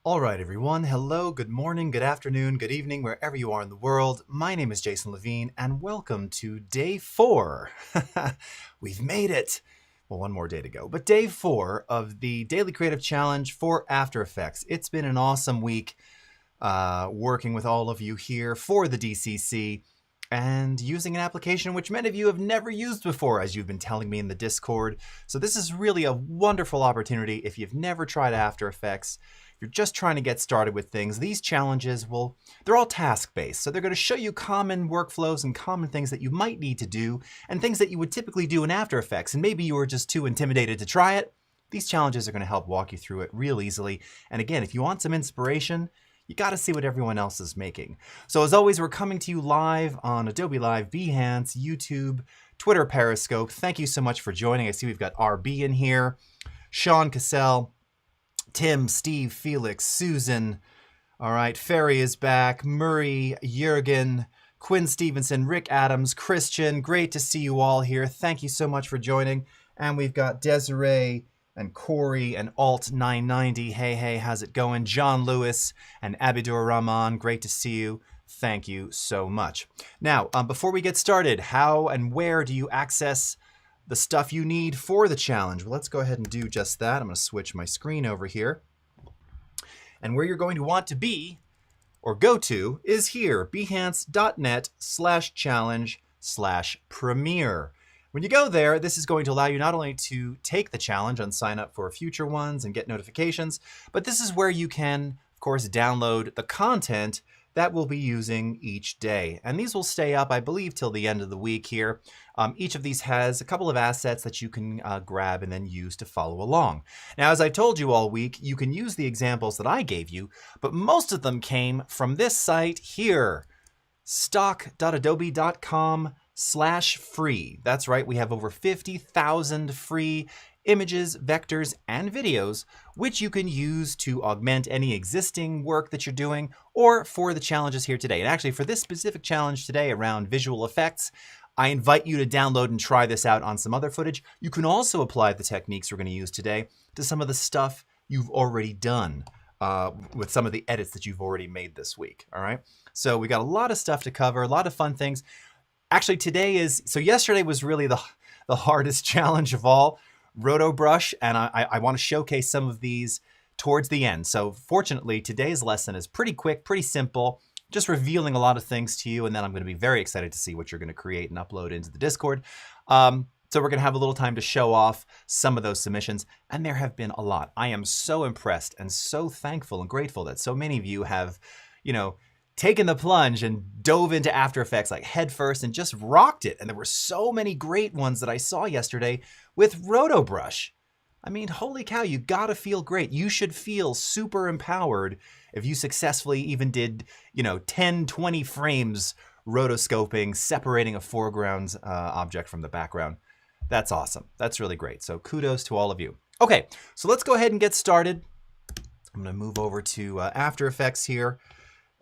All right, everyone. Hello, good morning, good afternoon, good evening, wherever you are in the world. My name is Jason Levine, and welcome to day 4. We've made it. Well, one more day to go, but day 4 of the Daily Creative Challenge for After Effects. It's been an awesome week working with all of you here for the DCC and using an application which many of you have never used before, as you've been telling me in the Discord. So this is really a wonderful opportunity if you've never tried After Effects. You're just trying to get started with things. These challenges they're all task-based. So they're going to show you common workflows and common things that you might need to do and things that you would typically do in After Effects. And maybe you were just too intimidated to try it. These challenges are going to help walk you through it real easily. And again, if you want some inspiration, you got to see what everyone else is making. So as always, we're coming to you live on Adobe Live, Behance, YouTube, Twitter, Periscope. Thank you so much for joining. I see we've got RB in here, Sean Cassell, Tim, Steve, Felix, Susan. All right, Ferry is back. Murray, Jurgen, Quinn Stevenson, Rick Adams, Christian. Great to see you all here. Thank you so much for joining. And we've got Desiree and Corey and Alt990. Hey, how's it going? John Lewis and Abidur Rahman. Great to see you. Thank you so much. Now, before we get started, how and where do you access the stuff you need for the challenge? Well, let's go ahead and do just that. I'm going to switch my screen over here. And where you're going to want to be or go to is here, behance.net/challenge/premiere. When you go there, this is going to allow you not only to take the challenge and sign up for future ones and get notifications, but this is where you can, of course, download the content that we'll be using each day. And these will stay up, I believe, till the end of the week here. Each of these has a couple of assets that you can grab and then use to follow along. Now, as I told you all week, you can use the examples that I gave you, but most of them came from this site here, stock.adobe.com/free. That's right, we have over 50,000 free images, vectors, and videos, which you can use to augment any existing work that you're doing or for the challenges here today. And actually, for this specific challenge today around visual effects, I invite you to download and try this out on some other footage. You can also apply the techniques we're going to use today to some of the stuff you've already done with some of the edits that you've already made this week. All right. So we got a lot of stuff to cover, a lot of fun things. Actually, yesterday was really the hardest challenge of all, Roto Brush, and I want to showcase some of these towards the end. So fortunately, today's lesson is pretty quick, pretty simple, just revealing a lot of things to you, and then I'm going to be very excited to see what you're going to create and upload into the Discord. So we're going to have a little time to show off some of those submissions, and there have been a lot. I am so impressed and so thankful and grateful that so many of you have, taken the plunge and dove into After Effects like head first and just rocked it. And there were so many great ones that I saw yesterday with Roto Brush. I mean, holy cow, you gotta feel great. You should feel super empowered if you successfully even did, 10, 20 frames rotoscoping, separating a foreground object from the background. That's awesome. That's really great. So kudos to all of you. Okay, so let's go ahead and get started. I'm gonna move over to After Effects here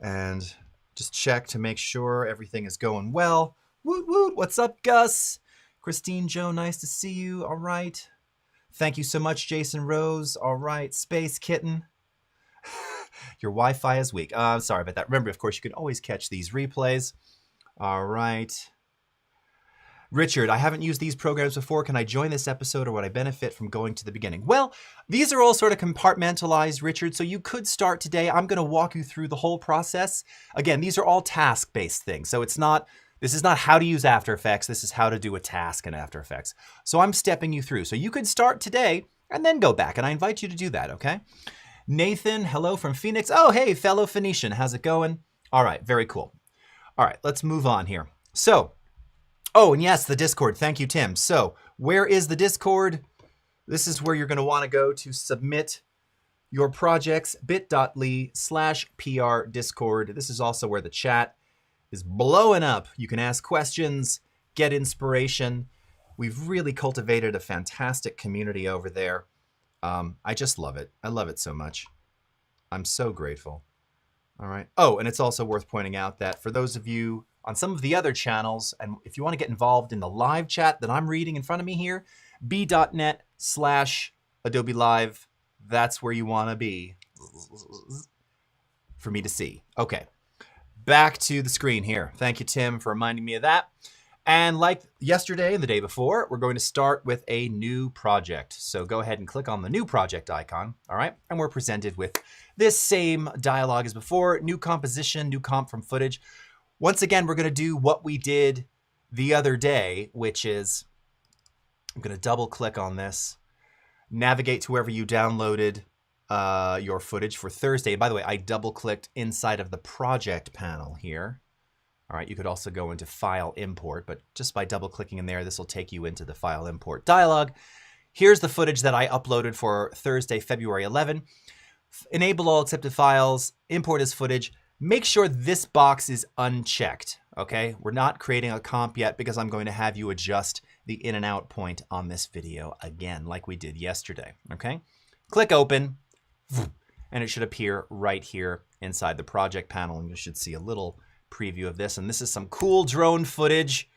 and just check to make sure everything is going well. Woot woot, what's up, Gus? Christine Joe, nice to see you. All right. Thank you so much, Jason Rose. All right, Space Kitten. Your Wi-Fi is weak. Sorry about that. Remember, of course, you can always catch these replays. All right. Richard, I haven't used these programs before. Can I join this episode or would I benefit from going to the beginning? Well, these are all sort of compartmentalized, Richard, so you could start today. I'm going to walk you through the whole process. Again, these are all task-based things, so this is not how to use After Effects. This is how to do a task in After Effects. So I'm stepping you through. So you could start today and then go back, and I invite you to do that, okay? Nathan, hello from Phoenix. Oh, hey, fellow Phoenician. How's it going? All right, very cool. All right, let's move on here. So, oh, and yes, the Discord. Thank you, Tim. So where is the Discord? This is where you're going to want to go to submit your projects, bit.ly/PR Discord. This is also where the chat is blowing up. You can ask questions, get inspiration. We've really cultivated a fantastic community over there. I just love it. I love it so much. I'm so grateful. All right. Oh, and it's also worth pointing out that for those of you on some of the other channels, and if you want to get involved in the live chat that I'm reading in front of me here, b.net/Adobe Live, that's where you want to be. for me to see. Okay, back to the screen here. Thank you, Tim, for reminding me of that. And like yesterday and the day before, we're going to start with a new project. So go ahead and click on the new project icon, all right? And we're presented with this same dialog as before, new composition, new comp from footage. Once again, we're gonna do what we did the other day, which is, I'm gonna double click on this, navigate to wherever you downloaded your footage for Thursday. And by the way, I double clicked inside of the project panel here. All right, you could also go into File Import, but just by double clicking in there, this will take you into the File Import dialog. Here's the footage that I uploaded for Thursday, February 11. Enable all accepted files, import as footage. Make sure this box is unchecked, okay? We're not creating a comp yet because I'm going to have you adjust the in and out point on this video again, like we did yesterday, okay? Click open, and it should appear right here inside the project panel, and you should see a little preview of this. And this is some cool drone footage.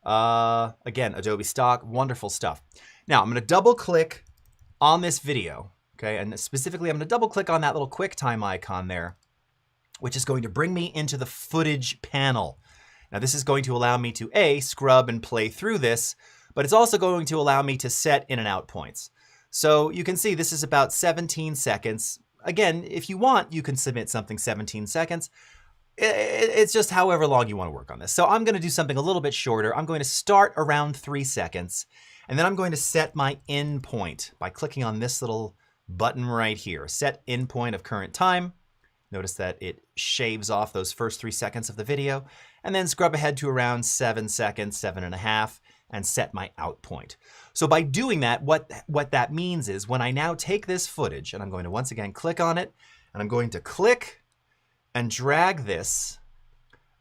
Again, Adobe stock, wonderful stuff. Now I'm gonna double click on this video, okay? And specifically, I'm gonna double click on that little QuickTime icon there, which is going to bring me into the footage panel. Now this is going to allow me to A, scrub and play through this, but it's also going to allow me to set in and out points. So you can see this is about 17 seconds. Again, if you want, you can submit something 17 seconds. It's just however long you want to work on this. So I'm going to do something a little bit shorter. I'm going to start around 3 seconds, and then I'm going to set my in point by clicking on this little button right here. Set in point of current time. Notice that it shaves off those first 3 seconds of the video, and then scrub ahead to around 7 seconds, 7.5, and set my out point. So by doing that, what that means is when I now take this footage, and I'm going to once again click on it, and I'm going to click and drag this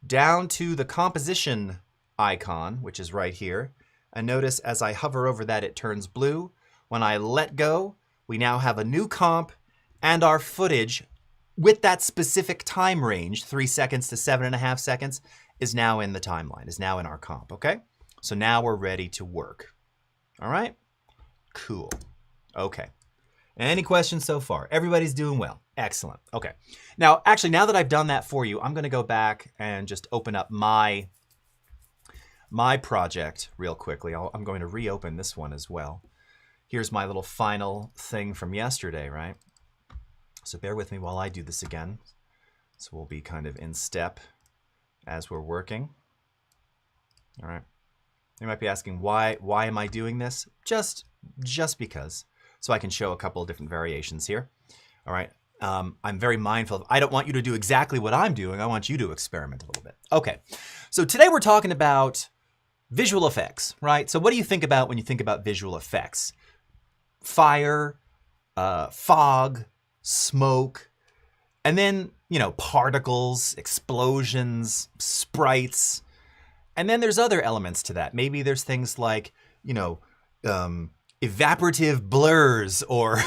down to the composition icon, which is right here. And notice as I hover over that, it turns blue. When I let go, we now have a new comp, and our footage with that specific time range, 3 seconds to 7.5 seconds, is now in the timeline, is now in our comp, okay? So now we're ready to work. All right? Cool. Okay. Any questions so far? Everybody's doing well. Excellent. Okay. Now, actually, now that I've done that for you, I'm going to go back and just open up my project real quickly. I'm going to reopen this one as well. Here's my little final thing from yesterday, right? So bear with me while I do this again. So we'll be kind of in step as we're working. All right. You might be asking, why am I doing this? Just because. So I can show a couple of different variations here. All right. I'm very mindful of, I don't want you to do exactly what I'm doing. I want you to experiment a little bit. Okay. So today we're talking about visual effects, right? So what do you think about when you think about visual effects? Fire, fog, smoke, and then, you know, particles, explosions, sprites. And then there's other elements to that. Maybe there's things like, you know, evaporative blurs or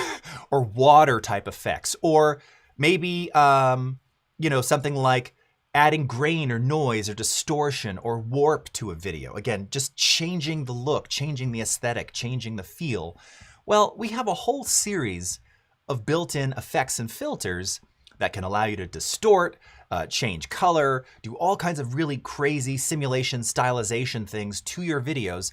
water type effects, or maybe you know, something like adding grain or noise or distortion or warp to a video. Again, just changing the look, changing the aesthetic, changing the feel. Well, we have a whole series of built-in effects and filters that can allow you to distort, change color, do all kinds of really crazy simulation, stylization things to your videos,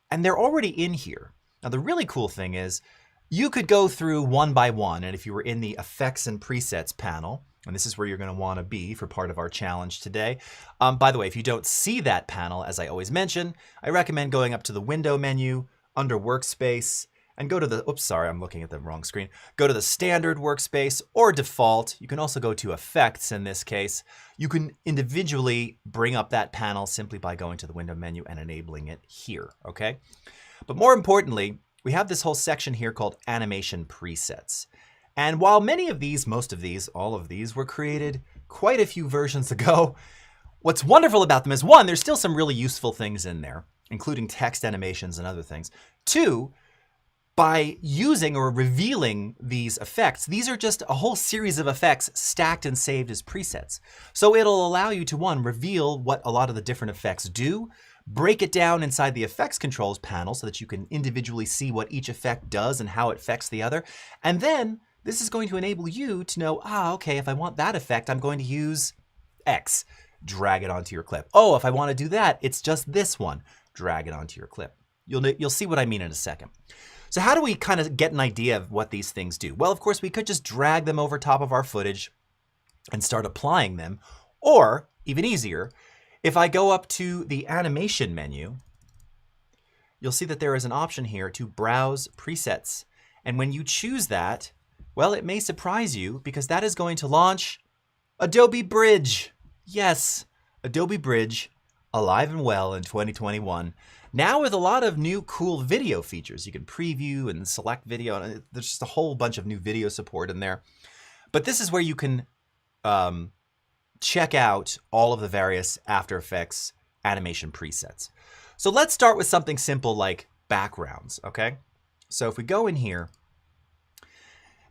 and they're already in here. Now, the really cool thing is you could go through one by one, and if you were in the Effects and Presets panel, and this is where you're going to want to be for part of our challenge today. By the way, if you don't see that panel, as I always mention, I recommend going up to the Window menu, under Workspace, and go to the, oops, sorry, I'm looking at the wrong screen. Go to the Standard Workspace or Default. You can also go to Effects in this case. You can individually bring up that panel simply by going to the Window menu and enabling it here, okay? But more importantly, we have this whole section here called Animation Presets. And while many of these, most of these, all of these were created quite a few versions ago, what's wonderful about them is, one, there's still some really useful things in there, including text animations and other things. Two, by using or revealing these effects, these are just a whole series of effects stacked and saved as presets. So it'll allow you to, one, reveal what a lot of the different effects do, break it down inside the effects controls panel so that you can individually see what each effect does and how it affects the other, and then this is going to enable you to know, okay, if I want that effect, I'm going to use X. Drag it onto your clip. Oh, if I want to do that, it's just this one. Drag it onto your clip. You'll see what I mean in a second. So how do we kind of get an idea of what these things do? Well, of course, we could just drag them over top of our footage and start applying them. Or, even easier, if I go up to the animation menu, you'll see that there is an option here to browse presets. And when you choose that, well, it may surprise you because that is going to launch Adobe Bridge. Yes, Adobe Bridge, alive and well in 2021. Now with a lot of new cool video features. You can preview and select video, and there's just a whole bunch of new video support in there. But this is where you can check out all of the various After Effects animation presets. So let's start with something simple like backgrounds, okay? So if we go in here,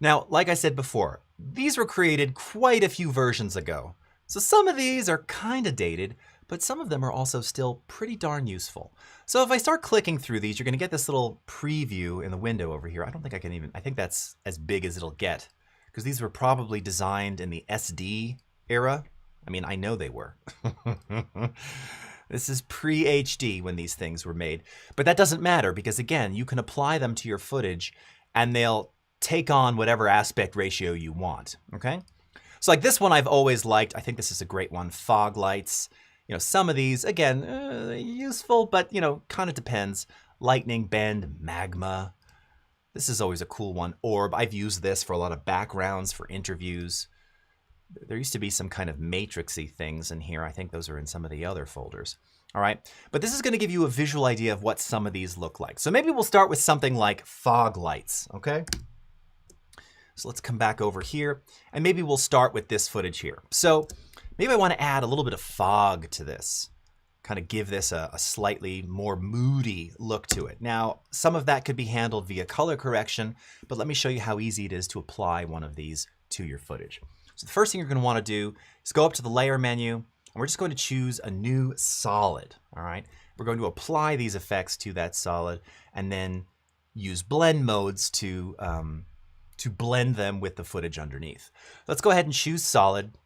now, like I said before, these were created quite a few versions ago. So some of these are kind of dated, but some of them are also still pretty darn useful. So if I start clicking through these, you're going to get this little preview in the window over here. I don't think I can even, I think that's as big as it'll get, because these were probably designed in the SD era. I mean, I know they were. This is pre-HD when these things were made. But that doesn't matter because, again, you can apply them to your footage and they'll take on whatever aspect ratio you want, okay? So like this one I've always liked. I think this is a great one. Fog lights. You know, some of these, again, useful, but, you know, kind of depends. Lightning, bend, magma. This is always a cool one. Orb. I've used this for a lot of backgrounds for interviews. There used to be some kind of matrixy things in here. I think those are in some of the other folders. All right, but this is going to give you a visual idea of what some of these look like. So maybe we'll start with something like fog lights, okay? So let's come back over here, and maybe we'll start with this footage here. So maybe I want to add a little bit of fog to this, kind of give this a slightly more moody look to it. Now, some of that could be handled via color correction, but let me show you how easy it is to apply one of these to your footage. So the first thing you're going to want to do is go up to the layer menu, and we're just going to choose a new solid, all right? We're going to apply these effects to that solid and then use blend modes to blend them with the footage underneath. Let's go ahead and choose solid.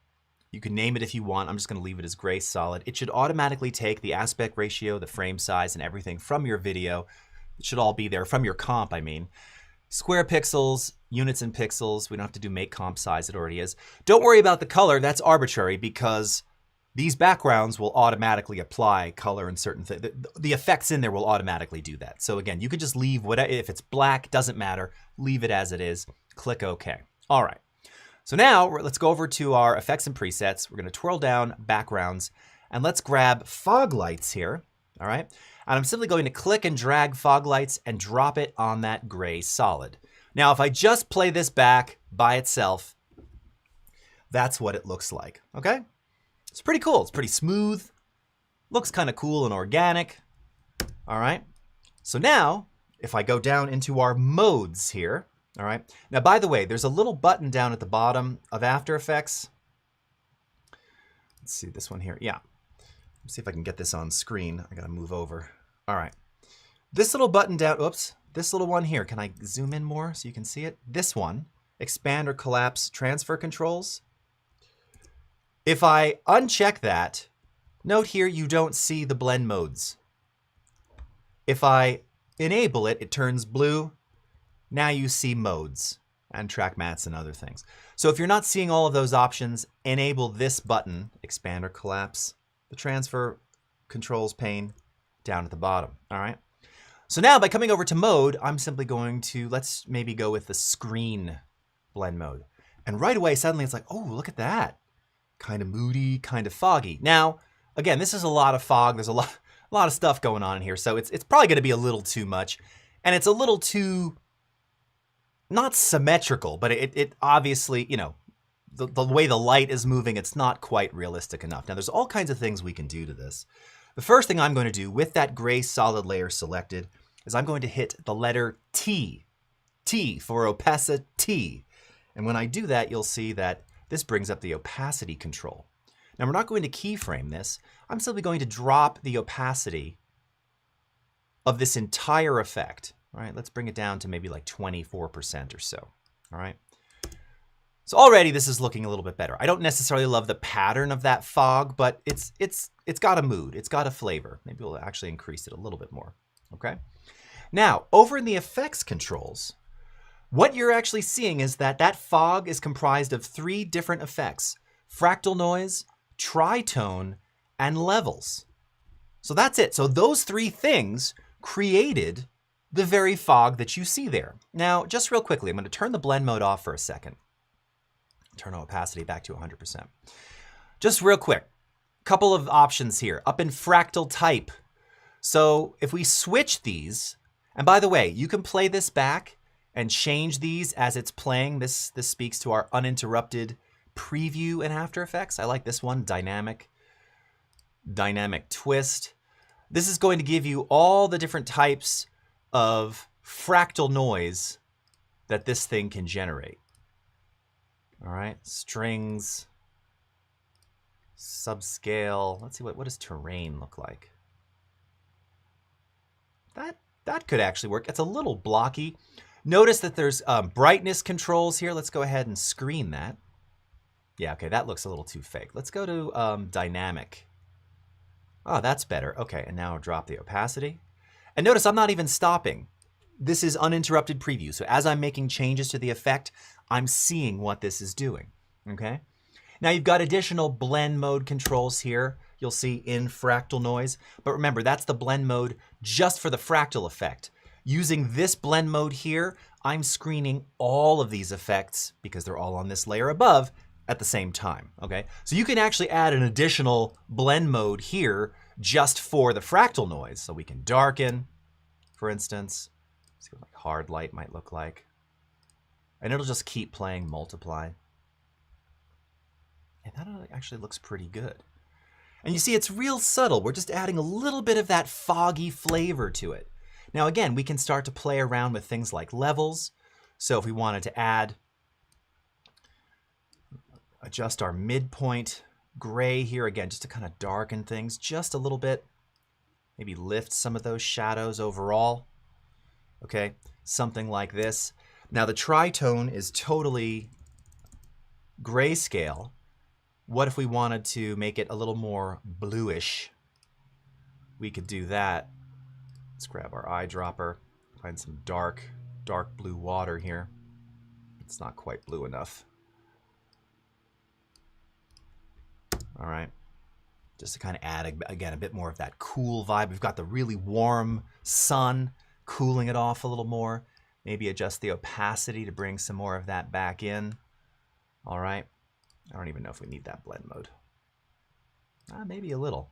You can name it if you want. I'm just going to leave it as gray solid. It should automatically take the aspect ratio, the frame size, and everything from your video. It should all be there, from your comp, I mean. Square pixels, units in pixels. We don't have to do make comp size, it already is. Don't worry about the color, that's arbitrary because these backgrounds will automatically apply color and certain things. The effects in there will automatically do that. So again, you could just leave whatever, if it's black, doesn't matter, leave it as it is, click OK. All right, so now let's go over to our effects and presets. We're gonna twirl down backgrounds and let's grab fog lights here, all right? And I'm simply going to click and drag fog lights and drop it on that gray solid. Now, if I just play this back by itself, that's what it looks like, okay? It's pretty cool. It's pretty smooth. Looks kind of cool and organic. All right. So now, if I go down into our modes here, all right. Now, by the way, there's a little button down at the bottom of After Effects. Let's see this one here. Yeah. Let's see if I can get this on screen. I got to move over. All right. This little button down, oops, this little one here. Can I zoom in more so you can see it? This one, expand or collapse transfer controls. If I uncheck that, note here you don't see the blend modes. If I enable it, it turns blue. Now you see modes and track mats and other things. So if you're not seeing all of those options, enable this button, expand or collapse, the transfer controls pane down at the bottom, all right? So now by coming over to mode, I'm simply going to, let's maybe go with the screen blend mode. And right away, suddenly it's like, oh, look at that. Kind of moody, kind of foggy. Now, again, this is a lot of fog. There's a lot of stuff going on in here. So it's probably going to be a little too much. And it's a little too, not symmetrical, but it obviously, you know, the way the light is moving, it's not quite realistic enough. Now, there's all kinds of things we can do to this. The first thing I'm going to do with that gray solid layer selected is I'm going to hit the letter T. T for opacity. And when I do that, you'll see that this brings up the opacity control. Now, we're not going to keyframe this. I'm simply going to drop the opacity of this entire effect. All right, let's bring it down to maybe like 24% or so. All right. So already this is looking a little bit better. I don't necessarily love the pattern of that fog, but it's got a mood. It's got a flavor. Maybe we'll actually increase it a little bit more. Okay. Now, over in the effects controls, what you're actually seeing is that that fog is comprised of 3 different effects: fractal noise, tritone, and levels. So that's it. So those 3 things created the very fog that you see there. Now, just real quickly, I'm going to turn the blend mode off for a second. Turn opacity back to 100%. Just real quick, couple of options here. Up in fractal type. So if we switch these, and by the way, you can play this back and change these as it's playing. This speaks to our uninterrupted preview in After Effects. I like this one, dynamic twist. This is going to give you all the different types of fractal noise that this thing can generate. All right, strings, subscale. Let's see, what does terrain look like? That could actually work. It's a little blocky. Notice that there's brightness controls here. Let's go ahead and screen that. Yeah, okay, that looks a little too fake. Let's go to dynamic. Oh, that's better. Okay, and now drop the opacity. And notice I'm not even stopping. This is uninterrupted preview. So as I'm making changes to the effect, I'm seeing what this is doing, okay? Now you've got additional blend mode controls here. You'll see in fractal noise, but remember, that's the blend mode just for the fractal effect. Using this blend mode here, I'm screening all of these effects because they're all on this layer above at the same time, okay? So you can actually add an additional blend mode here just for the fractal noise. So we can darken, for instance. See what like hard light might look like. And it'll just keep playing multiply. And that actually looks pretty good. And you see, it's real subtle. We're just adding a little bit of that foggy flavor to it. Now, again, we can start to play around with things like levels. So if we wanted to adjust our midpoint gray here, again, just to kind of darken things just a little bit. Maybe lift some of those shadows overall. Okay, something like this. Now the tritone is totally grayscale. What if we wanted to make it a little more bluish? We could do that. Let's grab our eyedropper, find some dark blue water here. It's not quite blue enough. All right, just to kind of add, again, a bit more of that cool vibe. We've got the really warm sun cooling it off a little more. Maybe adjust the opacity to bring some more of that back in. All right. I don't even know if we need that blend mode. Maybe a little.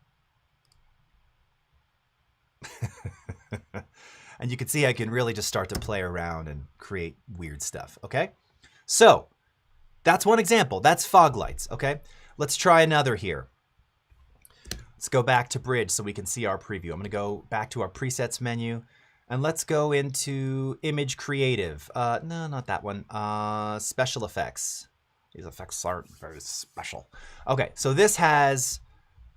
And you can see I can really just start to play around and create weird stuff, okay? So that's one example. That's fog lights, okay? Let's try another here. Let's go back to Bridge so we can see our preview. I'm going to go back to our presets menu. And let's go into Image Creative. No, not that one. Special Effects. These effects aren't very special. Okay, so this has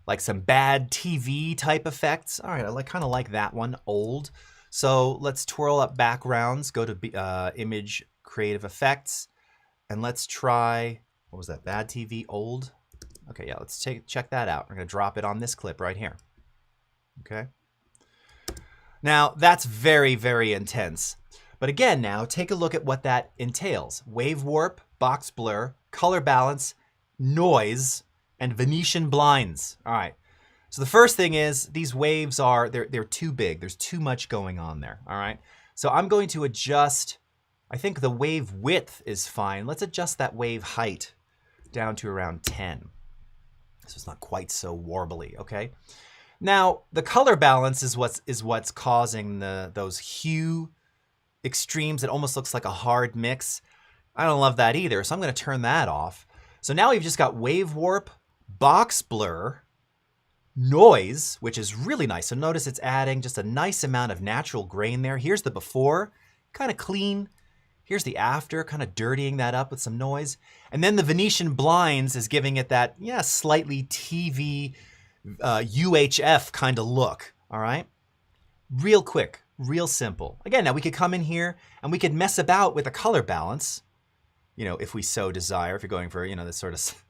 like some bad TV type effects. All right, I kind of like that one, old. So let's twirl up backgrounds, go to Image Creative Effects, and let's try, what was that, bad TV, old? Okay, yeah, let's check that out. We're gonna drop it on this clip right here, okay? Now, that's very, very intense. But again, now take a look at what that entails. Wave warp, box blur, color balance, noise, and Venetian blinds. All right. So the first thing is these waves they're too big. There's too much going on there. All right. So I'm going to adjust, I think the wave width is fine. Let's adjust that wave height down to around 10. So it's not quite so warbly, okay? Now, the color balance is what's causing those hue extremes. It almost looks like a hard mix. I don't love that either, so I'm going to turn that off. So now we've just got wave warp, box blur, noise, which is really nice. So notice it's adding just a nice amount of natural grain there. Here's the before, kind of clean. Here's the after, kind of dirtying that up with some noise. And then the Venetian blinds is giving it that, yeah, slightly TV UHF kind of look, all right? Real quick, real simple. Again, now we could come in here and we could mess about with the color balance. if we so desire, if you're going for, this sort of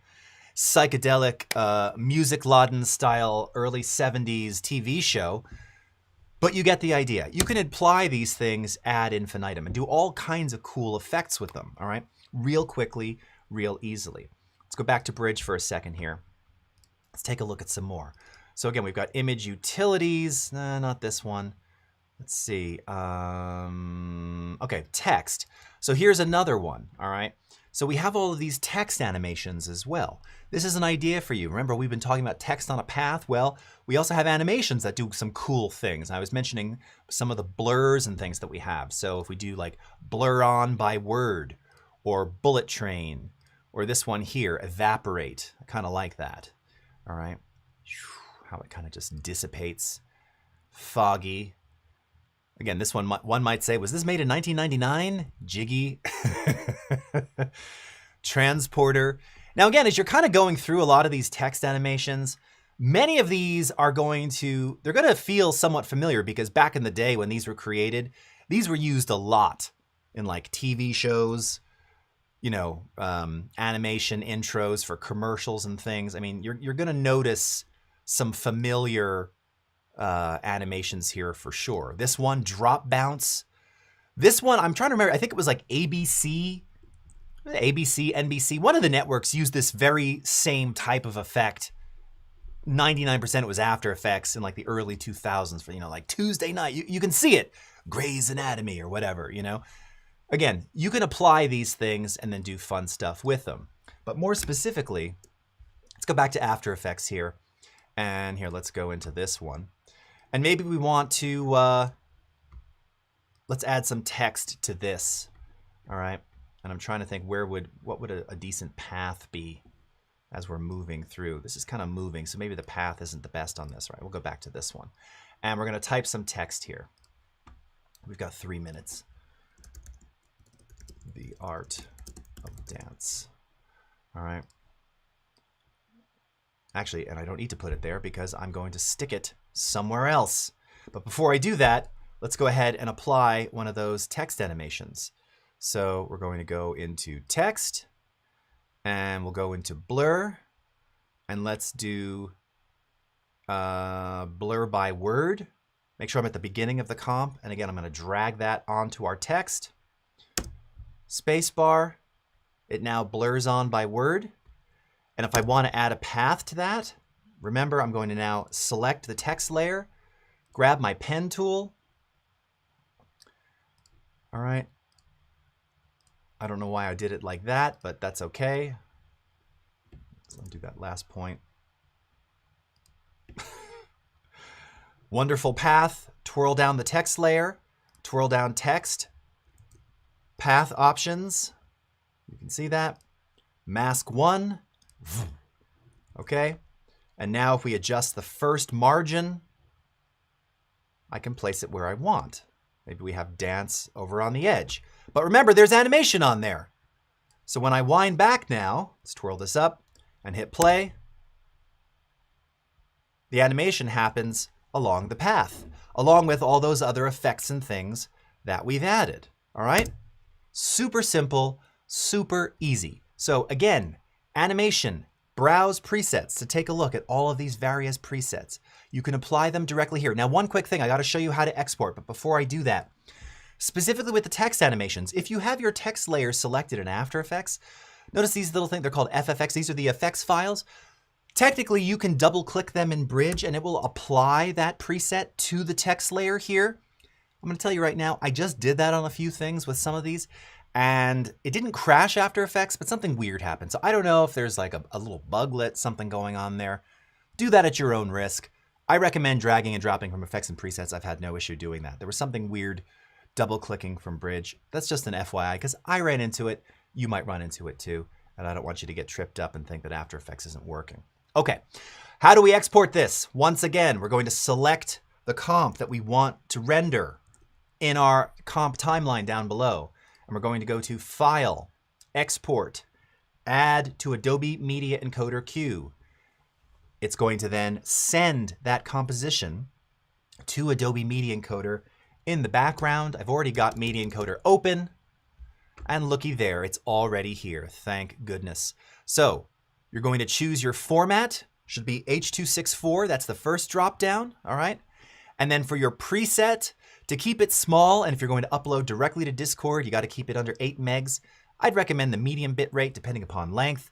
psychedelic music-laden style early 70s TV show. But you get the idea. You can apply these things ad infinitum and do all kinds of cool effects with them, all right? Real quickly, real easily. Let's go back to Bridge for a second here. Let's take a look at some more. So again, we've got image utilities. Not this one. Let's see. Okay, text. So here's another one, all right? So we have all of these text animations as well. This is an idea for you. Remember, we've been talking about text on a path. Well, we also have animations that do some cool things. I was mentioning some of the blurs and things that we have. So if we do like blur on by word or bullet train, or this one here, evaporate. I kind of like that. All right. How it kind of just dissipates. Foggy. Again, this one might say, was this made in 1999? Jiggy. Transporter. Now again, as you're kind of going through a lot of these text animations, many of these are they're going to feel somewhat familiar because back in the day when these were created, these were used a lot in like TV shows, animation intros for commercials and things. I mean, you're going to notice some familiar animations here for sure. This one, drop bounce. This one, I'm trying to remember, I think it was like ABC, NBC, one of the networks used this very same type of effect. 99% it was After Effects in like the early 2000s for, like Tuesday night. You can see it, Grey's Anatomy or whatever, Again, you can apply these things and then do fun stuff with them. But more specifically, let's go back to After Effects here. And here, let's go into this one. And maybe we want to, let's add some text to this, all right? And I'm trying to think what would a decent path be as we're moving through. This is kind of moving, so maybe the path isn't the best on this, right? We'll go back to this one. And we're going to type some text here. We've got 3 minutes. The art of dance. All right. Actually, and I don't need to put it there because I'm going to stick it somewhere else. But before I do that, let's go ahead and apply one of those text animations. So we're going to go into text and we'll go into blur and let's do blur by word. Make sure I'm at the beginning of the comp. And again, I'm going to drag that onto our text. Spacebar, it now blurs on by word. And if I want to add a path to that, remember I'm going to now select the text layer, grab my pen tool. All right. I don't know why I did it like that, but that's okay. So I'll do that last point. Wonderful path, twirl down the text layer, twirl down text, path options. You can see that. Mask 1. Okay. And now if we adjust the first margin, I can place it where I want. Maybe we have dance over on the edge. But remember, there's animation on there. So when I wind back now, let's twirl this up and hit play. The animation happens along the path, along with all those other effects and things that we've added. All right? Super simple, super easy. So again, animation, browse presets to take a look at all of these various presets. You can apply them directly here. Now, one quick thing, I got to show you how to export, but before I do that, specifically with the text animations, if you have your text layer selected in After Effects, notice these little things, they're called FFX. These are the effects files. Technically, you can double click them in Bridge and it will apply that preset to the text layer here. I'm going to tell you right now, I just did that on a few things with some of these and it didn't crash After Effects, but something weird happened. So I don't know if there's like a little buglet, something going on there. Do that at your own risk. I recommend dragging and dropping from effects and presets. I've had no issue doing that. There was something weird double clicking from Bridge. That's just an FYI because I ran into it. You might run into it too. And I don't want you to get tripped up and think that After Effects isn't working. Okay, how do we export this? Once again, we're going to select the comp that we want to render in our comp timeline down below. And we're going to go to File, Export, Add to Adobe Media Encoder Queue. It's going to then send that composition to Adobe Media Encoder in the background. I've already got Media Encoder open. And looky there, it's already here. Thank goodness. So you're going to choose your format. Should be H.264. That's the first drop down. All right. And then for your preset, to keep it small, and if you're going to upload directly to Discord, you got to keep it under 8 megs. I'd recommend the medium bit rate depending upon length.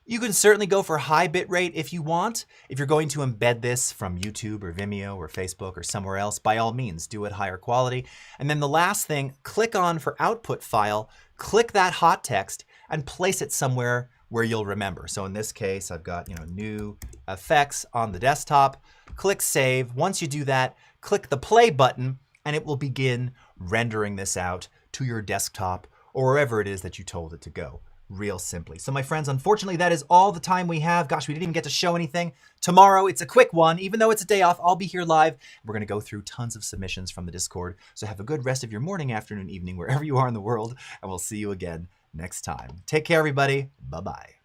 You can certainly go for high bit rate if you want. If you're going to embed this from YouTube or Vimeo or Facebook or somewhere else, by all means, do it higher quality. And then the last thing, click on for output file, click that hot text and place it somewhere where you'll remember. So in this case, I've got, new effects on the desktop. Click save. Once you do that, click the play button and it will begin rendering this out to your desktop or wherever it is that you told it to go. Real simply. So my friends, unfortunately, that is all the time we have. Gosh, we didn't even get to show anything. Tomorrow, it's a quick one. Even though it's a day off, I'll be here live. We're going to go through tons of submissions from the Discord. So have a good rest of your morning, afternoon, evening, wherever you are in the world. And we'll see you again next time. Take care, everybody. Bye-bye.